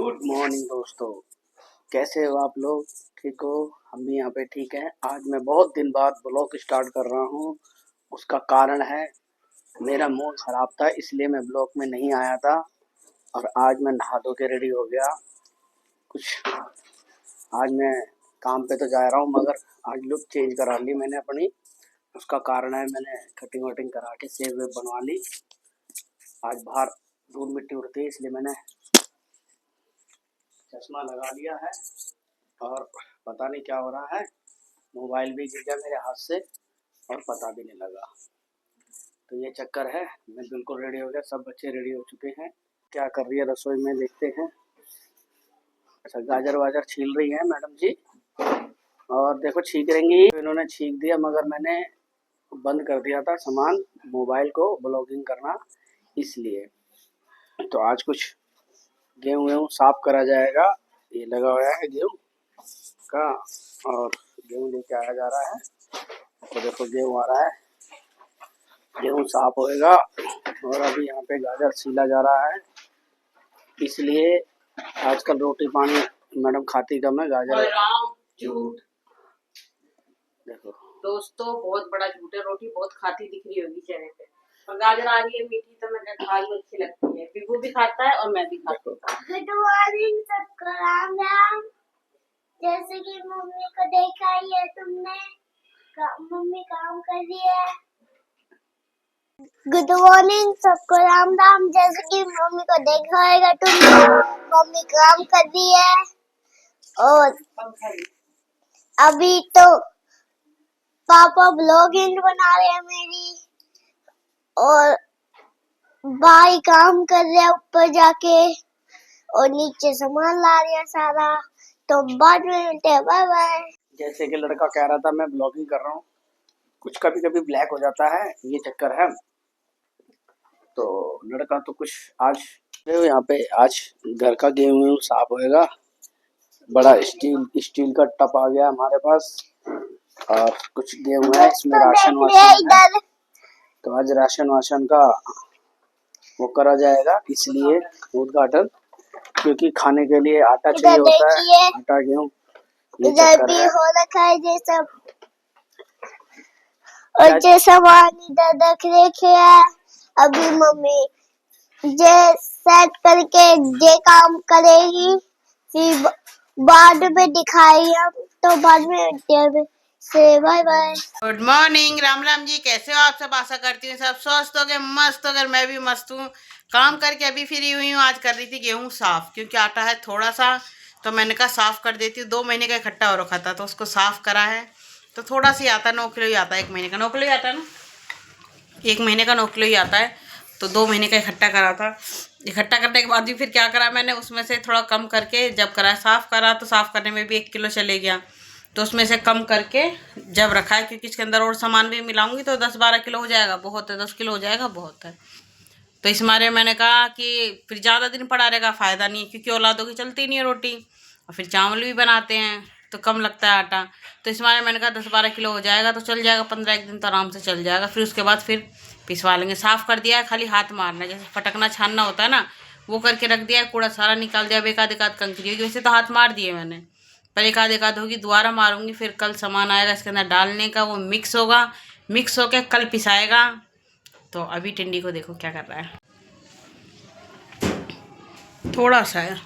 Good morning दोस्तों, कैसे हो आप लोग? ठीक हो? हम भी यहाँ पे ठीक हैं। आज मैं बहुत दिन बाद ब्लॉग स्टार्ट कर रहा हूँ। उसका कारण है मेरा मूड खराब था, इसलिए मैं ब्लॉग में नहीं आया था। और आज मैं नहा धो के रेडी हो गया। कुछ आज मैं काम पे तो जा रहा हूँ, मगर आज लुक चेंज करा ली मैंने अपनी। उसका कारण है मैंने कटिंग वटिंग करा के सेव वेव बनवा ली। आज बाहर धूल मिट्टी उड़ती है, इसलिए मैंने चश्मा लगा लिया है। और पता नहीं क्या हो रहा है, मोबाइल भी गिर गया मेरे हाथ से और पता भी नहीं लगा। तो ये चक्कर है। मैं बिल्कुल रेडी हो गया, सब बच्चे रेडी हो चुके हैं। क्या कर रही है रसोई में देखते हैं। अच्छा, गाजर वाजर छील रही है मैडम जी। और देखो छीक रहेंगी, तो इन्होंने छीक दिया, मगर मैंने बंद कर दिया था सामान, मोबाइल को ब्लॉगिंग करना, इसलिए। तो आज कुछ गेहूँ वेहूँ साफ करा जाएगा। ये लगा हुआ है गेहूँ का, और गेहूँ लेके आया जा रहा है। तो देखो गेहूँ आ रहा है, गेहूँ साफ होएगा। और अभी यहाँ पे गाजर छीला जा रहा है, इसलिए आजकल रोटी पानी मैडम खाती कम है। गाजर झूठ देखो दोस्तों, बहुत बड़ा झूठ है। रोटी बहुत खाती दिख रही होगी चेहरे पे, और गाजर आ रही है मीठी, तो मैं खा रही हूँ, अच्छी लगती है। बिगू भी खाता है और मैं भी खाती हूँ। गुड मॉर्निंग सबको, राम राम। जैसे कि मम्मी को देखा ही है तुमने, मम्मी काम कर रही है। गुड मॉर्निंग सबको, राम राम। जैसे कि मम्मी को देखा होगा तुमने, मम्मी काम कर रही है। और अभी तो पापा ब्लॉगिंग बना रहे हैं मेरी, और भाई काम कर रहे हैं ऊपर जाके, और नीचे सामान ला रही है सारा। तो बाद में मिलते हैं, बाय बाय। जैसे कि लड़का कह रहा था मैं ब्लॉगिंग कर रहा हूँ, कुछ कभी कभी ब्लैक हो जाता है, ये चक्कर है। तो लड़का तो कुछ आज यहाँ पे आज घर का गेहूँ साफ होएगा। बड़ा स्टील का टप आ गया हमारे पास, और कुछ गेहूँ है, इसमें राशन वाशन है। तो आज राशन वाशन का वो करा जाएगा, इसलिए उद्घाटन, क्योंकि खाने के लिए आटा चाहिए होता है, आटा गेहूँ। इधर भी हो रखा है ये सब, और जो सामान इधर रख रखे है। अभी मम्मी जे सेट करके जे काम करेगी, फिर बाद में दिखाई हम, तो बाद में से bye bye. Good morning, Ram Ram ji. कैसे हो आप सब? आशा करती हूँ सब स्वस्थ हो गए, मस्त हो गए। मैं भी मस्त हूँ। काम करके अभी फ्री हुई हूँ। आज कर रही थी गेहूँ साफ, क्योंकि आटा है थोड़ा सा, तो मैंने कहा साफ कर देती हूँ। 2 महीने का इकट्ठा हो रखा था, तो उसको साफ करा है। तो थोड़ा सी आता है, 9 किलो ही आता है। 1 महीने का 9 किलो ही आता है ना, 1 महीने का 9 किलो ही आता है। तो 2 महीने का इकट्ठा करा था। इकट्ठा करने के बाद भी फिर क्या करा मैंने, उसमें से थोड़ा कम करके जब करा, साफ करा, तो साफ करने में भी 1 किलो चले गया। तो उसमें से कम करके जब रखा है, क्योंकि इसके अंदर और सामान भी मिलाऊंगी तो 10-12 किलो हो जाएगा। बहुत है, 10 किलो हो जाएगा, बहुत है। तो इस मारे मैंने कहा कि फिर ज़्यादा दिन पड़ा रहेगा, फ़ायदा नहीं है, क्योंकि औलादों की चलती नहीं है रोटी, और फिर चावल भी बनाते हैं तो कम लगता है आटा। तो इस मारे मैंने कहा 10-12 किलो हो जाएगा तो चल जाएगा, 15 दिन तो आराम से चल जाएगा। फिर उसके बाद फिर पिसवा लेंगे। साफ़ कर दिया है, खाली हाथ मारना है, जैसे फटकना छानना होता है ना, वो करके रख दिया है। कूड़ा सारा निकाल दिया। अब एक आध कंकरी होगी, वैसे तो हाथ मार दिए मैंने, पर एक आध होगी, दोबारा मारूंगी। फिर कल सामान आएगा इसके अंदर डालने का, वो मिक्स होगा, मिक्स होके कल पिसाएगा। तो अभी टिंडी को देखो क्या कर रहा है, थोड़ा सा है।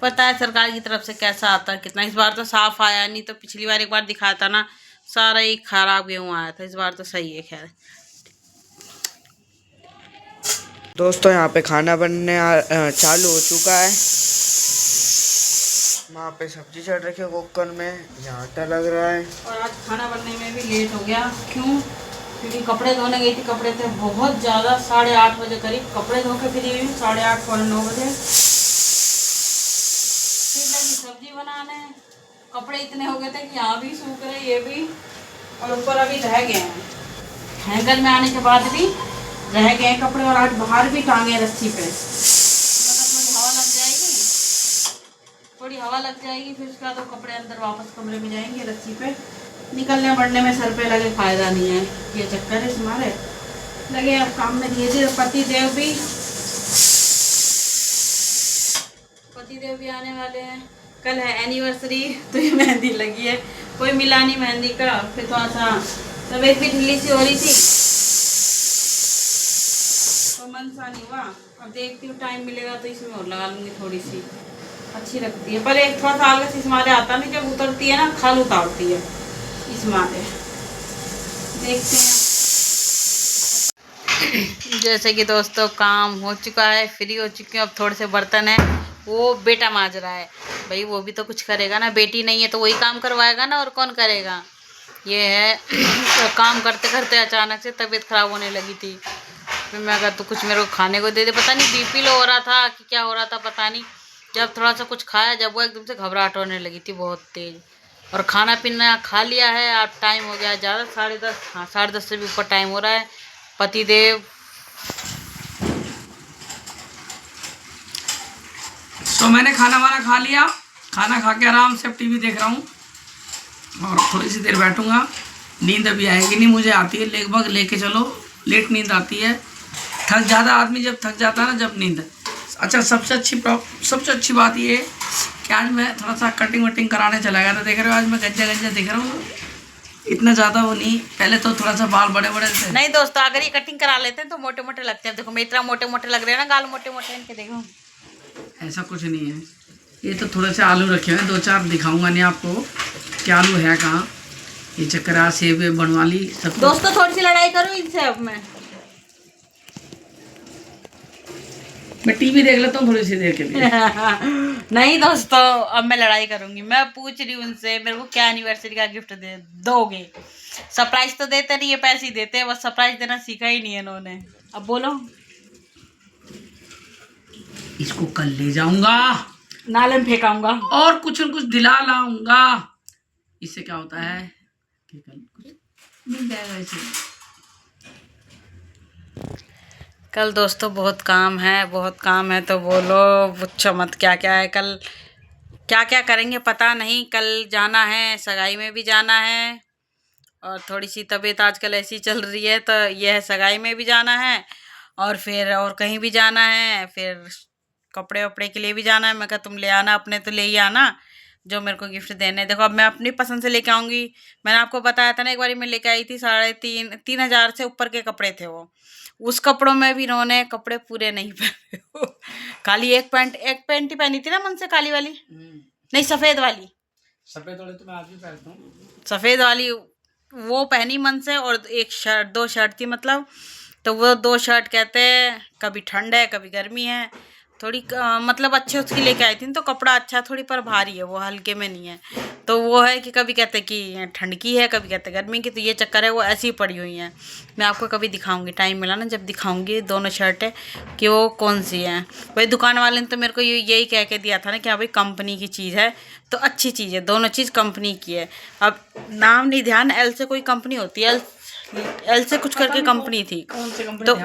पता है सरकार की तरफ से कैसा आता है, कितना। इस बार तो साफ आया नहीं, तो पिछली बार एक बार दिखाया था ना, सारा ही खराब गेहूँ आया था। इस बार तो सही है। खैर दोस्तों, यहाँ पे खाना बनने चालू हो चुका है। वहाँ पे सब्जी चढ़ रखी है कुकर में, यहाँ आटा लग रहा है। और आज खाना बनने में भी लेट हो गया। क्यों? क्योंकि कपड़े धोने गई थी। कपड़े थे बहुत ज़्यादा, 8:30 बजे करीब कपड़े धो के फ्री हुई, 8:30 पौने 9 बजे। फिर लगी सब्जी बनाने। कपड़े इतने हो गए थे कि यहाँ भी सूख रहे, ये भी, और ऊपर अभी रह गए हैं। हैंगर में आने के बाद भी रह गए कपड़े, और आज बाहर भी टांगे रस्सी पे। थोड़ी हवा लग जाएगी, फिर उसके बाद तो कपड़े अंदर वापस कमरे में जाएंगे। रस्सी पे निकलने बढ़ने में सर पे लगे फ़ायदा नहीं है, ये चक्कर है हमारे। लगे अब काम में धीरे धीरे। पति देव भी पतिदेव भी आने वाले हैं। कल है एनिवर्सरी, तो ये मेहंदी लगी है, कोई मिला नहीं मेहंदी का। फिर थोड़ा सा तबीयत भी ढीली सी हो रही थी, तो मन सा नहीं हुआ। अब देखती हूँ टाइम मिलेगा तो इसमें और लगा लूँगी, थोड़ी सी अच्छी लगती है। पर एक थोड़ा सा आगे से इसमारे आता नहीं, जब उतरती है ना खाल उतारती है इसमारे। देखते हैं। जैसे कि दोस्तों काम हो चुका है, फ्री हो चुकी हूँ। अब थोड़े से बर्तन है, वो बेटा मांज रहा है। भाई वो भी तो कुछ करेगा ना, बेटी नहीं है तो वही काम करवाएगा ना, और कौन करेगा। ये है तो काम करते करते अचानक से तबीयत खराब होने लगी थी। फिर मैं अगर तो कुछ मेरे को खाने को दे दे, पता नहीं बीपी लो हो रहा था कि क्या हो रहा था पता नहीं। जब थोड़ा सा कुछ खाया, जब वो एकदम से घबराहट होने लगी थी बहुत तेज़। और खाना पीना खा लिया है। अब टाइम हो गया ज़्यादा, 10:30, हाँ 10:30 से भी ऊपर टाइम हो रहा है। पतिदेव तो मैंने खाना वाना खा लिया। खाना खा के आराम से अब टीवी देख रहा हूँ और थोड़ी सी देर बैठूंगा। नींद अभी आएगी नहीं, मुझे आती है लगभग, लेके चलो लेट नींद आती है। थक ज़्यादा आदमी जब थक जाता है ना, जब नींद। अच्छा सबसे अच्छी बात ये है कि आज मैं थोड़ा सा कटिंग वटिंग कराने चला गया था। देख रहे हो आज मैं गंजा दिख रहा हूँ, इतना ज़्यादा वो नहीं। पहले तो थोड़ा सा बाल बड़े बड़े थे। नहीं दोस्तों, अगर ये कटिंग करा लेते हैं तो मोटे मोटे लगते हैं। देखो मेरी तरह मोटे मोटे लग रहे हैं ना, गाल मोटे मोटे इनके। देखो ऐसा कुछ नहीं है, ये तो थोड़े से आलू रखे हुए हैं, 2-4 दिखाऊंगा नहीं आपको कि आलू है कहाँ। ये चक्करा सेब बनवा ली सब। दोस्तों थोड़ी सी लड़ाई करूँ इनसे अब मैं टीवी देख लेता हूँ थोड़ी सी देर के लिए। नहीं दोस्तों, अब मैं लड़ाई करूंगी। मैं पूछ रही हूँ उनसे, मेरे को क्या एनिवर्सरी का गिफ्ट दे दोगे। सरप्राइज तो देते नहीं, ये पैसे ही देते हैं, बस सरप्राइज देना सीखा ही नहीं है इन्होंने। अब बोलो। इसको कल ले जाऊंगा, नाले में फेंकाऊंगा और कुछ न कुछ दिला लाऊंगा। इससे क्या होता है कि कल कुछ मिल जाएगा इसे। कल दोस्तों बहुत काम है, तो बोलो पूछो मत क्या क्या है। कल क्या क्या करेंगे पता नहीं। कल जाना है, सगाई में भी जाना है, और थोड़ी सी तबीयत आजकल ऐसी चल रही है, तो यह है सगाई में भी जाना है, और फिर और कहीं भी जाना है। फिर कपड़े वपड़े के लिए भी जाना है। मैं कहा तुम ले आना, अपने तो ले ही आना जो मेरे को गिफ्ट देने। देखो अब मैं अपनी पसंद से लेके आऊँगी। मैंने आपको बताया था ना, एक बार मैं लेके आई थी 3,500 से ऊपर के कपड़े थे वो। उस कपड़ों में भी इन्होंने कपड़े पूरे नहीं पहने। खाली एक पैंट ही पहनी थी ना मन से, काली वाली नहीं, सफ़ेद वाली। सफेद वाले तो मैं आज भी पहनता हूँ। सफ़ेद वाली वो पहनी मन से, और एक शर्ट, 2 शर्ट थी मतलब। तो वो 2 शर्ट कहते हैं, कभी ठंड है कभी गर्मी है, थोड़ी मतलब अच्छे उसकी लेके आई थी। तो कपड़ा अच्छा थोड़ी, पर भारी है वो, हल्के में नहीं है। तो वो है कि कभी कहते कि ठंड की है, कभी कहते गर्मी की। तो ये चक्कर है, वो ऐसी ही पड़ी हुई हैं। मैं आपको कभी दिखाऊंगी, टाइम मिला ना जब दिखाऊंगी दोनों शर्टें कि वो कौन सी हैं। वही दुकान वाले ने तो मेरे को यही कह के दिया था ना कि हाँ भाई कंपनी की चीज़ है तो अच्छी चीज़ है, दोनों चीज़ कंपनी की है। अब नाम नहीं ध्यान, एल से कोई कंपनी होती है, एल से कुछ करके कंपनी थी, तो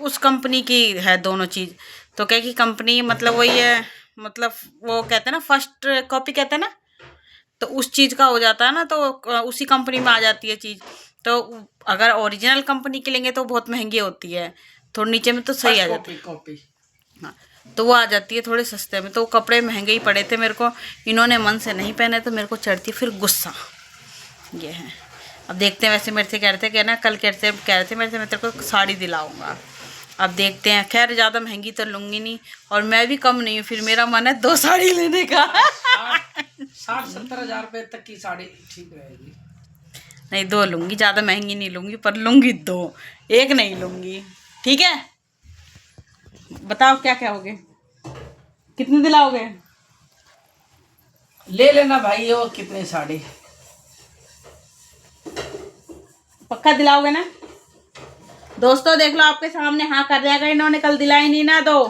उस कंपनी की है दोनों चीज़। तो क्या कि कंपनी मतलब वही है, मतलब वो कहते हैं ना फर्स्ट कॉपी कहते हैं ना, तो उस चीज़ का हो जाता है ना, तो उसी कंपनी में आ जाती है चीज़। तो अगर ओरिजिनल कंपनी की लेंगे तो बहुत महंगी होती है, थोड़ी नीचे में तो सही आ जाती है। कॉपी हाँ, तो वो आ जाती है थोड़े सस्ते में। तो वो कपड़े महंगे ही पड़े थे मेरे को, इन्होंने मन से नहीं पहने, तो मेरे को चढ़ती फिर गुस्सा। ये है, अब देखते हैं। वैसे मेरे से कह रहे थे कि ना, कल कह रहे थे मेरे से मैं तेरे को साड़ी दिलाऊंगा। अब देखते हैं। खैर ज़्यादा महंगी तो लूँगी नहीं, और मैं भी कम नहीं हूँ। फिर मेरा मन है 2 साड़ी लेने का। 60-70 हज़ार रुपये तक की साड़ी ठीक रहेगी। नहीं 2 लूँगी, ज़्यादा महंगी नहीं लूँगी, पर लूँगी 2, 1 नहीं लूँगी। ठीक है, बताओ क्या क्या होगे, कितने दिलाओगे? ले लेना भाई, और कितने साड़ी पक्का दिलाओगे ना? दोस्तों देख लो, आपके सामने हाँ कर जाएगा। इन्होंने कल दिलाई नहीं ना, तो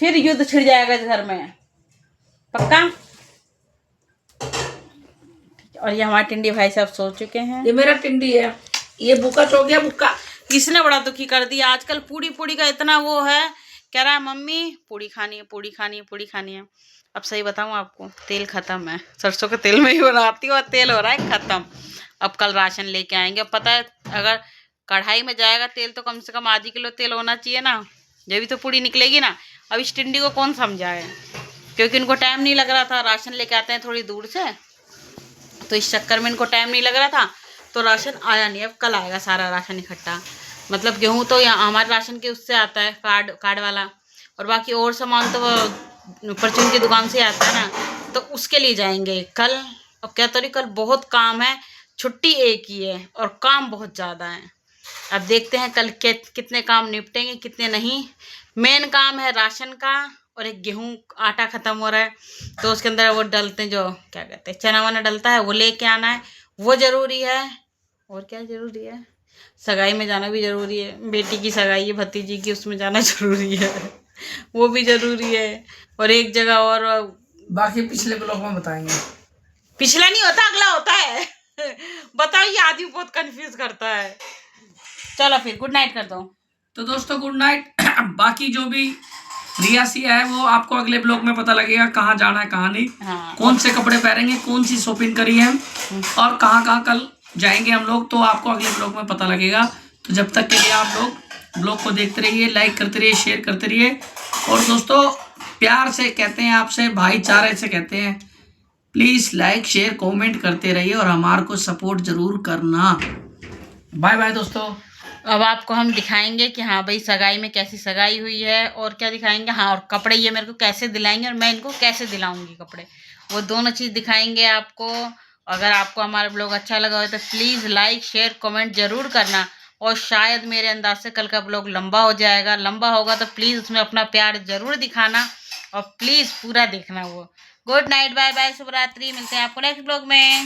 फिर युद्ध छिड़ जाएगा इस घर में, पक्का। और ये हमारे टिंडी भाई साहब सो चुके हैं। ये मेरा टिंडी है, ये बुका सो गया। बुका इसने बड़ा दुखी कर दिया आजकल। पूड़ी का इतना वो है, कह रहा है मम्मी पूड़ी खानी है, पूड़ी खानी है, पूड़ी खानी है। अब सही बताऊँ आपको, तेल ख़त्म है, सरसों के तेल में ही बनाती हूँ, और तेल हो रहा है ख़त्म। अब कल राशन लेके आएंगे। अब पता है अगर कढ़ाई में जाएगा तेल तो कम से कम आधी किलो तेल होना चाहिए ना, जब भी तो पूड़ी निकलेगी ना। अब इस टिंडी को कौन समझाए, क्योंकि इनको टाइम नहीं लग रहा था, राशन लेके आते हैं थोड़ी दूर से, तो इस चक्कर में इनको टाइम नहीं लग रहा था, तो राशन आया नहीं। अब कल आएगा सारा राशन इकट्ठा। मतलब गेहूँ तो यहाँ हमारे राशन के उससे आता है, कार्ड वाला, और बाकी और सामान तो वो परचून की दुकान से आता है ना, तो उसके लिए जाएंगे कल। और क्या तो कल बहुत काम है, छुट्टी एक ही है और काम बहुत ज़्यादा है। अब देखते हैं कल कितने काम निपटेंगे, कितने नहीं। मेन काम है राशन का, और एक गेहूं आटा ख़त्म हो रहा है, तो उसके अंदर वो डलते हैं, जो क्या कहते हैं, चना वना डलता है, वो लेके आना है, वो ज़रूरी है। और क्या ज़रूरी है, सगाई में जाना भी ज़रूरी है, बेटी की सगाई है भतीजी की, उसमें जाना ज़रूरी है, वो भी ज़रूरी है। और एक जगह और, बाकी पिछले ब्लॉग में बताएंगे। पिछला नहीं होता, अगला होता है। बताओ, ये आदमी बहुत कंफ्यूज करता है। चलो फिर गुड नाइट कर दो। तो दोस्तों गुड नाइट। बाकी जो भी रियासिया है वो आपको अगले ब्लॉग में पता लगेगा, कहाँ जाना है कहाँ नहीं, हाँ। कौन से कपड़े पहनेंगे, कौन सी शॉपिंग करी है, और कहाँ कहाँ कल जाएंगे हम लोग, तो आपको अगले ब्लॉग में पता लगेगा। तो जब तक के लिए आप लोग ब्लॉग को देखते रहिए, लाइक करते रहिए, शेयर करते रहिए, और दोस्तों प्यार से कहते हैं आपसे, भाईचारे से कहते हैं, प्लीज़ लाइक शेयर कमेंट करते रहिए और हमारे को सपोर्ट ज़रूर करना। बाय बाय दोस्तों। अब आपको हम दिखाएंगे कि हाँ भाई सगाई में कैसी सगाई हुई है, और क्या दिखाएंगे, हाँ, और कपड़े ये मेरे को कैसे दिलाएंगे और मैं इनको कैसे दिलाऊंगी कपड़े, वो दोनों चीज़ दिखाएंगे आपको। अगर आपको हमारा ब्लॉग अच्छा लगा हो तो प्लीज़ लाइक शेयर कमेंट ज़रूर करना। और शायद मेरे अंदाज से कल का ब्लॉग लंबा हो जाएगा, लंबा होगा तो प्लीज़ उसमें अपना प्यार ज़रूर दिखाना, और प्लीज़ पूरा देखना वो। गुड नाइट, बाय बाय, शुभ रात्रि, मिलते हैं आपको नेक्स्ट ब्लॉग में।